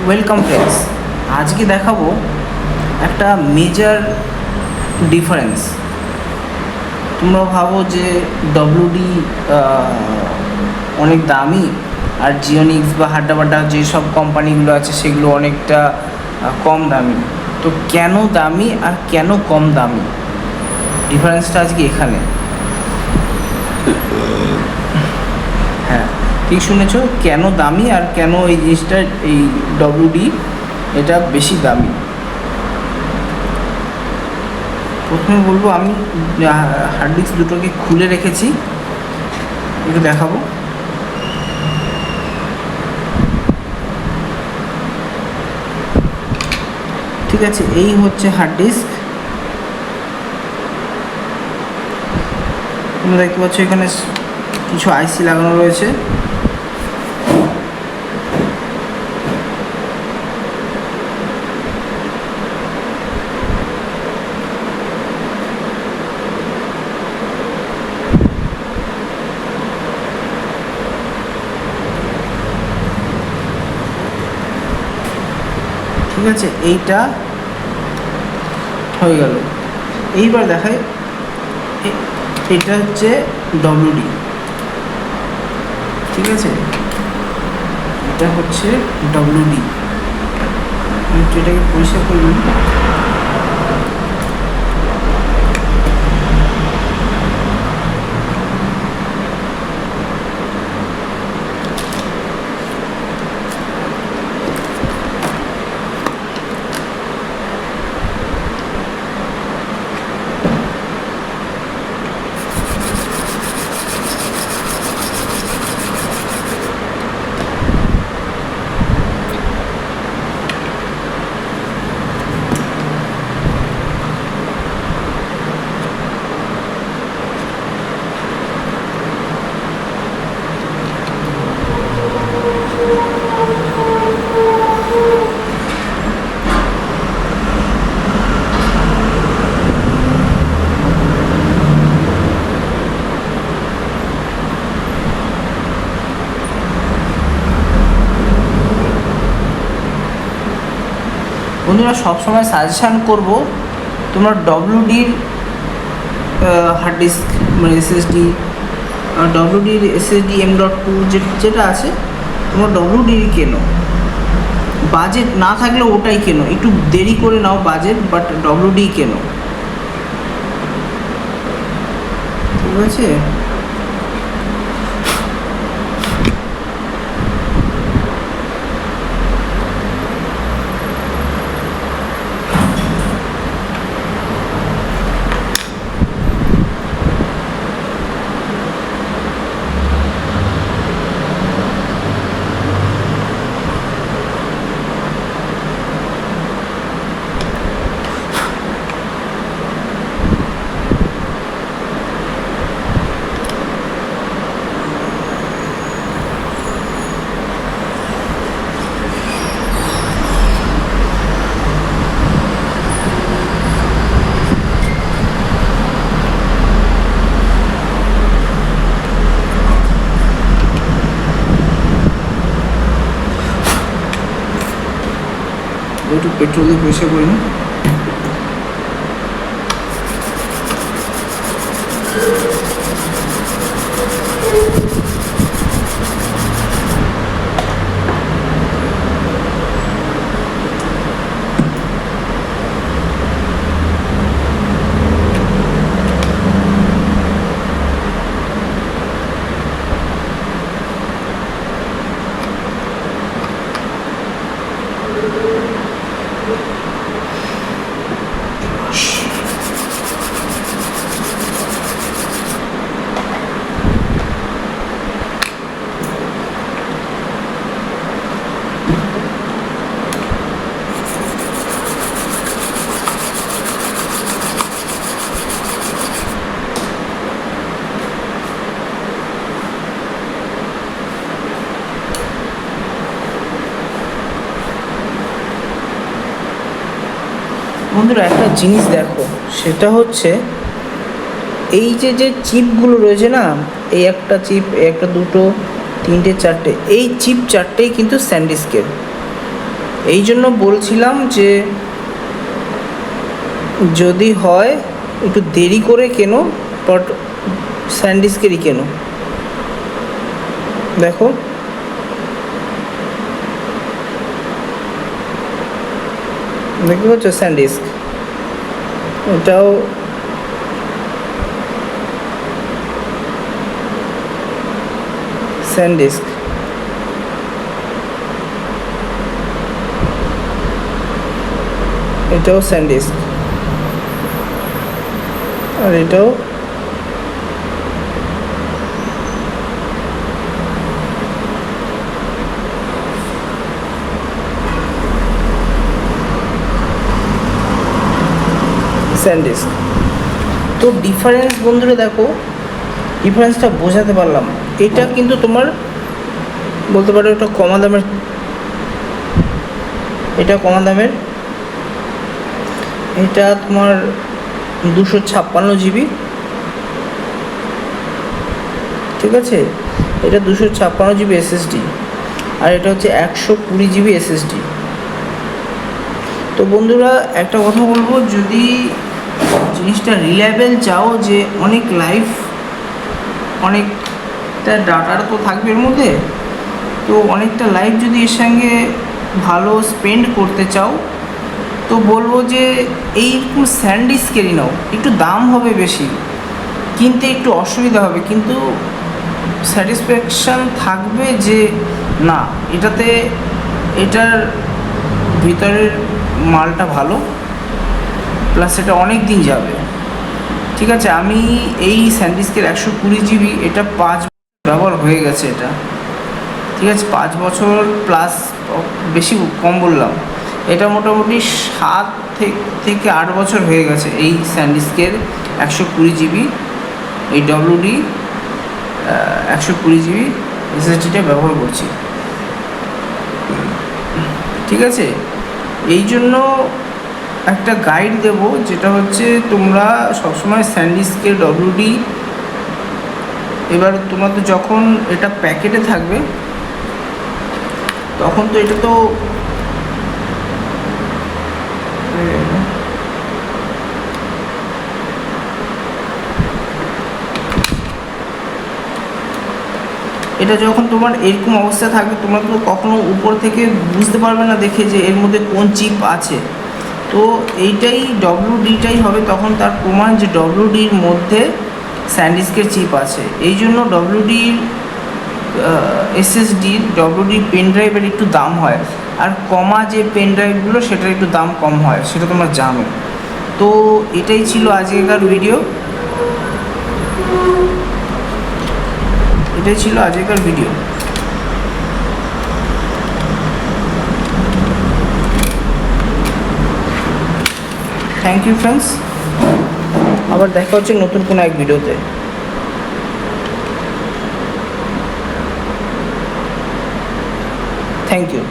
Welcome friends, আজকে দেখাবো একটা মেজর ডিফারেন্স। তোমরা ভাবো যে ডব্লিউডি অনেক দামি আর জিওনিক্স বা হাড্ডাবাড্ডা যেসব কোম্পানিগুলো আছে সেগুলো অনেকটা কম দামি। তো কেন দামি আর কেন কম দামি, ডিফারেন্সটা আজকে এখানে। হ্যাঁ, ঠিক শুনেছো, কেন দামি আর কেন এই জিনিসটা, এই ডব্লিউডি এটা বেশি দামি। প্রথমে বলবো, আমি হার্ড ডিস্ক দুটোকে খুলে রেখেছি, একটু দেখাবো। ঠিক আছে, এই হচ্ছে হার্ড ডিস্ক। তোমরা দেখতে পাচ্ছ এখানে কিছু আইসি লাগানো রয়েছে। ঠিক আছে, এইটা হয়ে গেল। এইবার দেখাই, এটা হচ্ছে ডব্লিউডি। ঠিক আছে, এটা হচ্ছে ডব্লিউডি। আমি একটু এটাকে পরিষ্কার করে নিই। বন্ধুরা, সবসময় সাজেশান করব, তোমরা ডব্লিউডির হার্ড ডিস্ক মানে এসএসডি, ডব্লিউডির এসএসডি M.2 যেটা আছে, তোমরা ডব্লিউডির কেনো। বাজেট না থাকলে ওটাই কেনো, একটু দেরি করে নাও বাজেট, বাট ডব্লিউডি কেনো। ঠিক আছে, একটু পেট্রোল দিয়ে পরিষ্কার করে নিই। বন্ধুরা, একটা জিনিস দেখো, সেটা হচ্ছে এই যে চিপগুলো রয়েছে না, এই একটা চিপ, এই একটা, দুটো, তিনটে, চারটে, এই চিপ চারটেই কিন্তু স্যানডিস্কের। এই জন্য বলছিলাম যে যদি হয় একটু দেরি করে কেনো, বাট স্যান্ডিস্কেরই কেনো। দেখো দেখতে পাচ্ছ স্যান্ডিস্ক, এটাও স্যান্ডিস্ক। এটাও স্যান্ডিস্ক, আর এটাও স্যান্ডিস্ক। তো ডিফারেন্স বন্ধুরা দেখো, ডিফারেন্সটা বোঝাতে পারলাম। এটা কিন্তু তোমার বলতে পারো এটা কমা দামের, এটা কমা দামের, এটা তোমার 256 জিবি, ঠিক আছে, এটা 256 জিবি এসএসডি, আর এটা হচ্ছে 120 জিবি এসএসডি। তো বন্ধুরা একটা কথা বলবো, যদি জিনিসটা রিলায়েবল চাও, যে অনেক লাইফ অনেকটা ডাটার তো থাকবে এর মধ্যে, তো অনেকটা লাইফ যদি এর সঙ্গে ভালো স্পেন্ড করতে চাও, তো বলবো যে এইরকম স্যান্ডিস্কেরই নাও। একটু দাম হবে বেশি, কিনতে একটু অসুবিধা হবে, কিন্তু স্যাটিসফ্যাকশান থাকবে যে না, এটার ভিতরের মালটা ভালো, প্লাস এটা অনেক দিন যাবে। ঠিক আছে, আমি এই স্যান্ডিস্কের 120 জিবি এটা 5 ব্যবহার হয়ে গেছে এটা, ঠিক আছে, 5 বছর প্লাস, বেশি কম বললাম, এটা মোটামুটি 7 থেকে 8 বছর হয়ে গেছে এই স্যান্ডিস্কের 120 জিবি এই ডব্লিউডি 120 জিবি এসএসডিটা ব্যবহার করছি। ঠিক আছে, এই জন্য একটা গাইড দেব, যেটা হচ্ছে তোমরা সবসময় স্যান্ডিস্কের ডব্লিউডি, এবার তোমাদের যখন এটা প্যাকেটে থাকবে তখন তো এটা তো এটা যখন তোমার এরকম অবস্থা থাকবে, তোমরা তো কখনো উপর থেকে বুঝতে পারবে না দেখে যে এর মধ্যে কোন চিপ আছে। তো এইটাই ডব্লিউডিটাই হবে তখন তার প্রমাণ যে ডব্লিউডির মধ্যে স্যান্ডিস্কের চিপ আছে। এই জন্য ডব্লিউডির এসএসডির ডব্লিউডির পেন ড্রাইভের একটু দাম হয়, আর কমা যে পেন ড্রাইভগুলো সেটার একটু দাম কম হয়, সেটা তোমরা জানো। তো এটাই ছিল আজকেকার ভিডিও, এটাই ছিল আজকের ভিডিও। থ্যাংক ইউ ফ্রেন্ডস, আবার দেখা হচ্ছে নতুন কোনো এক ভিডিওতে। Thank you.